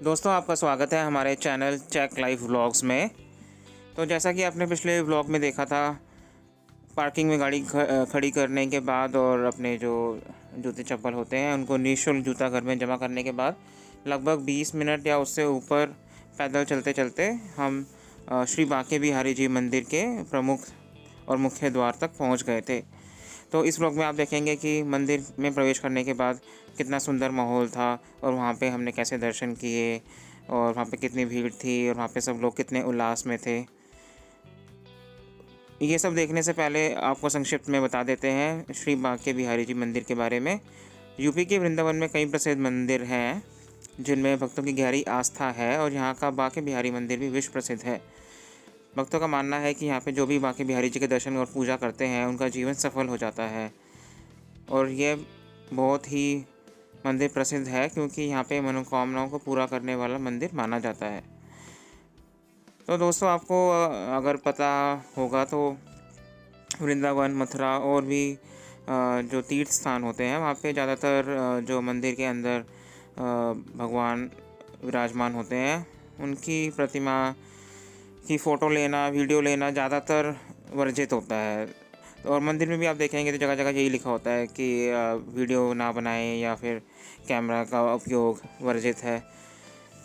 दोस्तों, आपका स्वागत है हमारे चैनल चेक लाइफ व्लॉग्स में। तो जैसा कि आपने पिछले व्लॉग में देखा था, पार्किंग में गाड़ी खड़ी करने के बाद और अपने जो जूते चप्पल होते हैं उनको निःशुल्क जूता घर में जमा करने के बाद लगभग 20 मिनट या उससे ऊपर पैदल चलते चलते हम श्री बांके बिहारी जी मंदिर के प्रमुख और मुख्य द्वार तक पहुंच गए थे। तो इस व्लॉग में आप देखेंगे कि मंदिर में प्रवेश करने के बाद कितना सुंदर माहौल था और वहाँ पे हमने कैसे दर्शन किए और वहाँ पे कितनी भीड़ थी और वहाँ पे सब लोग कितने उल्लास में थे। ये सब देखने से पहले आपको संक्षिप्त में बता देते हैं श्री बांके बिहारी जी मंदिर के बारे में। यूपी के वृंदावन में कई प्रसिद्ध मंदिर हैं जिनमें भक्तों की गहरी आस्था है और यहाँ का बांके बिहारी मंदिर भी विश्व प्रसिद्ध है। भक्तों का मानना है कि यहाँ पे जो भी बांके बिहारी जी के दर्शन और पूजा करते हैं उनका जीवन सफल हो जाता है और ये बहुत ही मंदिर प्रसिद्ध है क्योंकि यहाँ पे मनोकामनाओं को पूरा करने वाला मंदिर माना जाता है। तो दोस्तों, आपको अगर पता होगा तो वृंदावन, मथुरा और भी जो तीर्थ स्थान होते हैं वहाँ पे ज़्यादातर जो मंदिर के अंदर भगवान विराजमान होते हैं उनकी प्रतिमा की फ़ोटो लेना, वीडियो लेना ज़्यादातर वर्जित होता है। और मंदिर में भी आप देखेंगे तो जगह जगह यही लिखा होता है कि वीडियो ना बनाएं या फिर कैमरा का उपयोग वर्जित है।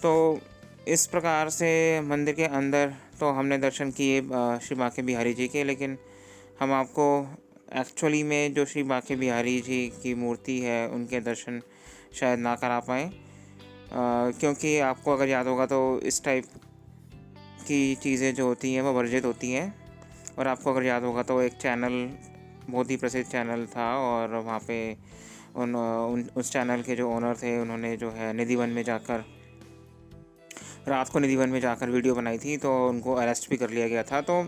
तो इस प्रकार से मंदिर के अंदर तो हमने दर्शन किए श्री बांके बिहारी जी के, लेकिन हम आपको एक्चुअली में जो श्री बांके बिहारी जी की मूर्ति है उनके दर्शन शायद ना करा पाएँ, क्योंकि आपको अगर याद होगा तो इस टाइप की चीज़ें जो होती हैं वो वर्जित होती हैं। और आपको अगर याद होगा तो एक चैनल, बहुत ही प्रसिद्ध चैनल था और वहाँ पे उस चैनल के जो ओनर थे उन्होंने जो है निधिवन में जाकर रात को निधिवन में जाकर वीडियो बनाई थी, तो उनको अरेस्ट भी कर लिया गया था। तो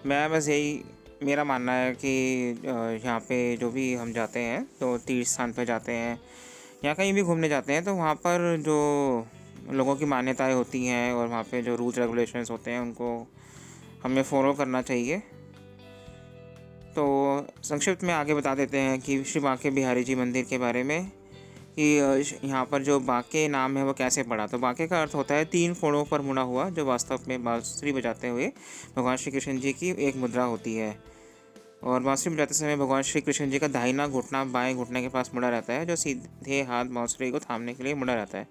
मैं बस यही मेरा मानना है कि यहाँ पे जो भी हम जाते हैं तो तीर्थ स्थान पे जाते हैं या कहीं भी घूमने जाते हैं तो वहाँ पर जो लोगों की मान्यताएं होती हैं और वहाँ पे जो रूल्स रेगुलेशंस होते हैं उनको हमें फॉलो करना चाहिए। तो संक्षिप्त में आगे बता देते हैं कि श्री बांके बिहारी जी मंदिर के बारे में कि यहाँ पर जो बांके नाम है वो कैसे पड़ा। तो बांके का अर्थ होता है 3 कोणों पर मुड़ा हुआ, जो वास्तव में बांसुरी बजाते हुए भगवान श्री कृष्ण जी की एक मुद्रा होती है। और बांसुरी बजाते समय भगवान श्री कृष्ण जी का दाहिना घुटना बाएं घुटने के पास मुड़ा रहता है, जो सीधे हाथ बांसुरी को थामने के लिए मुड़ा रहता है।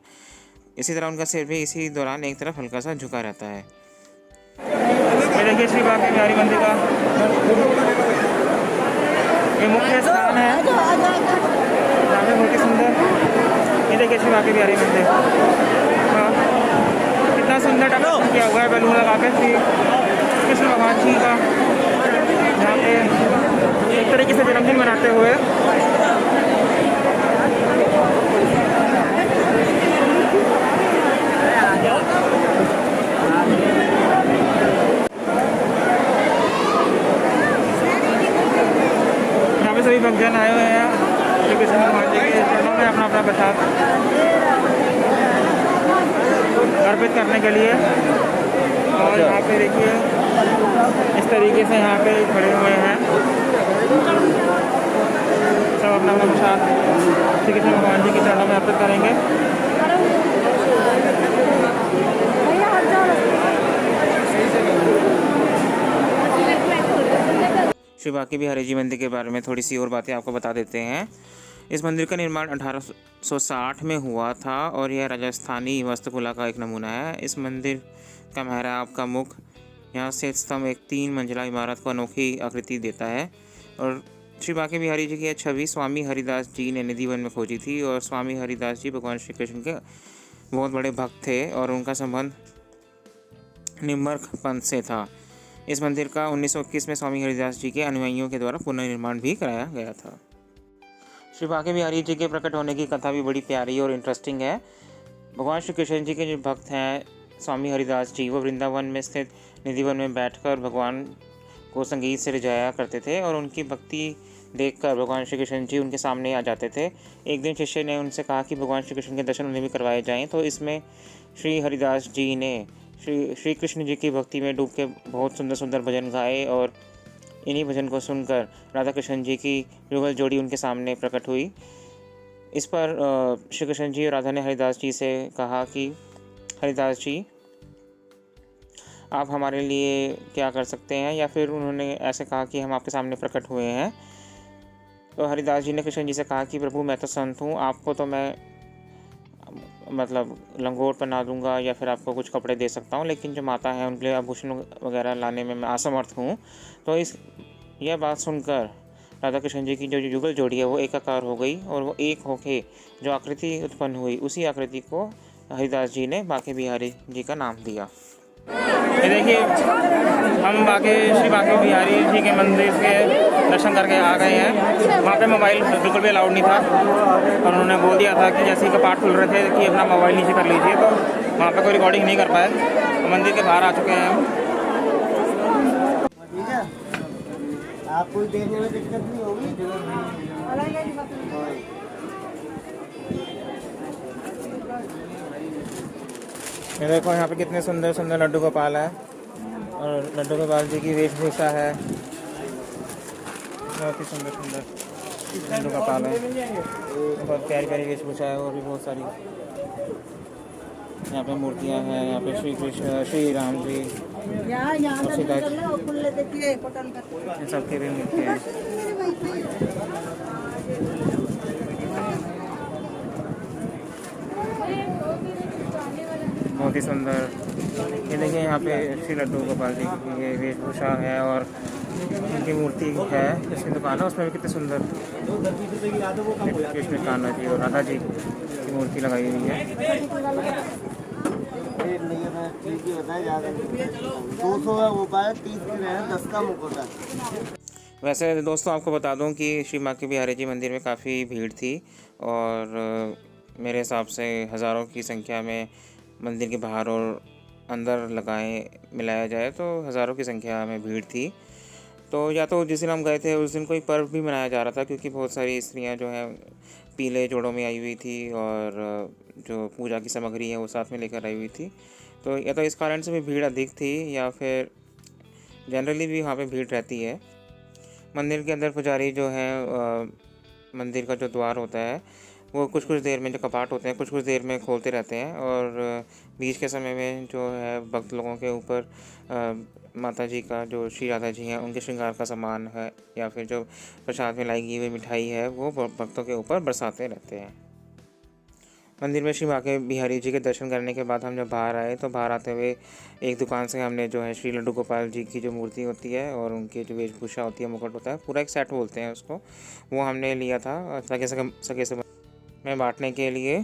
इसी तरह उनका सिर भी इसी दौरान एक तरफ हल्का सा झुका रहता है। ये देखिए श्री बांके बिहारी मंदिर का ये मुख्य स्थान है, यहाँ पे बहुत ही सुंदर। ये देखिए श्री बांके बिहारी मंदिर, हाँ कितना सुंदर डेकोरेशन किया हुआ है बैलून लगा के श्री कृष्ण भगवान जी का, यहाँ पे एक तरीके से जन्मदिन मनाते हुए। सभी भक्तजन आए हुए हैं श्री कृष्ण भगवान जी के चरणों में अपना अपना प्रसाद अर्पित करने के लिए। और यहाँ पे देखिए इस तरीके से यहाँ पे खड़े हुए हैं सब अपना अपना प्रसाद श्री कृष्ण भगवान जी के चरणों में अर्पित करेंगे। श्री बांके बिहारी जी मंदिर के बारे में थोड़ी सी और बातें आपको बता देते हैं। इस मंदिर का निर्माण 1860 में हुआ था और यह राजस्थानी वास्तुकला का एक नमूना है। इस मंदिर का मेहराब का मुख यहाँ से स्तंभ एक 3 मंजिला इमारत को अनोखी आकृति देता है। और श्री बांके बिहारी जी की छवि स्वामी हरिदास जी ने निधिवन में खोजी थी और स्वामी हरिदास जी भगवान श्री कृष्ण के बहुत बड़े भक्त थे और उनका संबंध निम्बर्क पंथ से था। इस मंदिर का 1921 में स्वामी हरिदास जी के अनुयायियों के द्वारा पुनर्निर्माण भी कराया गया था। श्री बांके बिहारी जी के प्रकट होने की कथा भी बड़ी प्यारी और इंटरेस्टिंग है। भगवान श्री कृष्ण जी के जो भक्त हैं स्वामी हरिदास जी, वो वृंदावन में स्थित निधिवन में बैठकर भगवान को संगीत से रिझाया करते थे और उनकी भक्ति देखकर भगवान श्री कृष्ण जी उनके सामने आ जाते थे। एक दिन शिष्य ने उनसे कहा कि भगवान श्री कृष्ण के दर्शन उन्हें भी करवाए जाएं, तो इसमें श्री हरिदास जी ने श्री कृष्ण जी की भक्ति में डूब के बहुत सुंदर सुंदर भजन गाए और इन्हीं भजन को सुनकर राधा कृष्ण जी की युगल जोड़ी उनके सामने प्रकट हुई। इस पर श्री कृष्ण जी और राधा ने हरिदास जी से कहा कि हरिदास जी, आप हमारे लिए क्या कर सकते हैं? या फिर उन्होंने ऐसे कहा कि हम आपके सामने प्रकट हुए हैं। तो हरिदास जी ने कृष्ण जी से कहा कि प्रभु, मैं तो संत हूँ, आपको तो मैं मतलब लंगोट पहना दूंगा या फिर आपको कुछ कपड़े दे सकता हूँ, लेकिन जो माता है उनके लिए आभूषण वगैरह लाने में मैं असमर्थ हूँ। तो यह बात सुनकर राधा कृष्ण जी की जो युगल जोड़ी है वो एकाकार हो गई, और वो एक होके जो आकृति उत्पन्न हुई उसी आकृति को हरिदास जी ने बांके बिहारी जी का नाम दिया। ये देखिए, हम श्री बांके बिहारी जी के मंदिर के दर्शन करके आ गए हैं। वहाँ पे मोबाइल बिल्कुल भी अलाउड नहीं था, और उन्होंने बोल दिया था कि जैसे ही कपाट खुल रहे थे कि अपना मोबाइल नीचे कर लीजिए, तो वहाँ पे कोई रिकॉर्डिंग नहीं कर पाए। तो मंदिर के बाहर आ चुके हैं हम। आपको देखने में दिक्कत नहीं होगी। ये देखो, यहाँ पे कितने सुंदर सुंदर लड्डू गोपाल है, और लड्डू गोपाल जी की वेशभूषा है, बहुत ही सुंदर सुंदर लड्डू गोपाल है, बहुत प्यारी प्यारी वेशभूषा है। और भी बहुत सारी यहाँ पे मूर्तियाँ हैं। यहाँ पे श्री कृष्ण, श्री राम जी और सीता जी, इन सबकी भी मूर्तियाँ हैं। बहुत ही सुंदर। ये देखिए, यहाँ पे श्री लड्डू गोपाल जी की ये वेशभूषा है, और उनकी मूर्ति है इसकी दुकान है, उसमें भी कितने सुंदर कृष्ण, कान्हा जी और राधा जी की मूर्ति लगाई हुई है। 200 है वो पाए, 30 के रहे, 10 का मुकुटा। वैसे दोस्तों, आपको बता दूं कि श्री बांके बिहारी जी मंदिर में काफ़ी भीड़ थी, और मेरे हिसाब से हज़ारों की संख्या में मंदिर के बाहर और अंदर मिलाया जाए तो हज़ारों की संख्या में भीड़ थी। तो या तो जिस दिन हम गए थे उस दिन कोई पर्व भी मनाया जा रहा था, क्योंकि बहुत सारी स्त्रियां जो हैं पीले जोड़ों में आई हुई थी, और जो पूजा की सामग्री है वो साथ में लेकर आई हुई थी। तो या तो इस कारण से भी भीड़ अधिक थी, या फिर जनरली भी वहाँ पे भीड़ रहती है। मंदिर के अंदर पुजारी जो है, मंदिर का जो द्वार होता है वो कुछ कुछ देर में, जो कपाट होते हैं कुछ कुछ देर में खोलते रहते हैं, और बीच के समय में जो है भक्त लोगों के ऊपर माता जी का, जो श्री राधा जी हैं उनके श्रृंगार का सामान है, या फिर जो प्रसाद में लाई गई हुई मिठाई है वो भक्तों के ऊपर बरसाते रहते हैं। मंदिर में श्री बांके बिहारी जी के दर्शन करने के बाद हम जब बाहर आए, तो बाहर आते हुए एक दुकान से हमने जो है श्री लड्डू गोपाल जी की जो मूर्ति होती है और उनकी जो वेशभूषा होती है, मुकुट होता है, पूरा एक सेट बोलते हैं उसको, वो हमने लिया था सगे से में बांटने के लिए।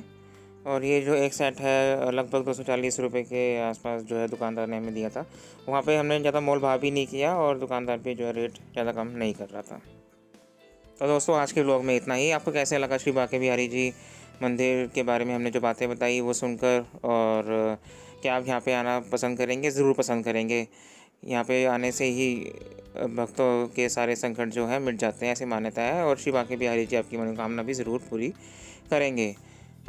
और ये जो एक सेट है लगभग 240 रुपये के आसपास जो है दुकानदार ने हमें दिया था। वहाँ पे हमने ज़्यादा मोल भाव भी नहीं किया, और दुकानदार भी जो है रेट ज़्यादा कम नहीं कर रहा था। तो दोस्तों, आज के व्लॉग में इतना ही। आपको कैसे लगा श्री बांके बिहारी जी मंदिर के बारे में हमने जो बातें बताई वो सुनकर, और क्या आप यहाँ पे आना पसंद करेंगे? ज़रूर पसंद करेंगे। यहाँ पे आने से ही भक्तों के सारे संकट जो है मिट जाते हैं, ऐसी मान्यता है, और श्री बांके बिहारी जी आपकी मनोकामना भी ज़रूर पूरी करेंगे।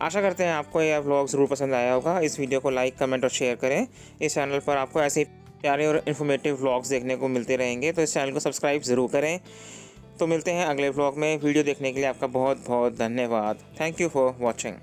आशा करते हैं आपको यह व्लॉग ज़रूर पसंद आया होगा। इस वीडियो को लाइक, कमेंट और शेयर करें। इस चैनल पर आपको ऐसे प्यारे और इन्फॉर्मेटिव व्लॉग्स देखने को मिलते रहेंगे, तो इस चैनल को सब्सक्राइब ज़रूर करें। तो मिलते हैं अगले व्लॉग में। वीडियो देखने के लिए आपका बहुत बहुत धन्यवाद। Thank you for watching.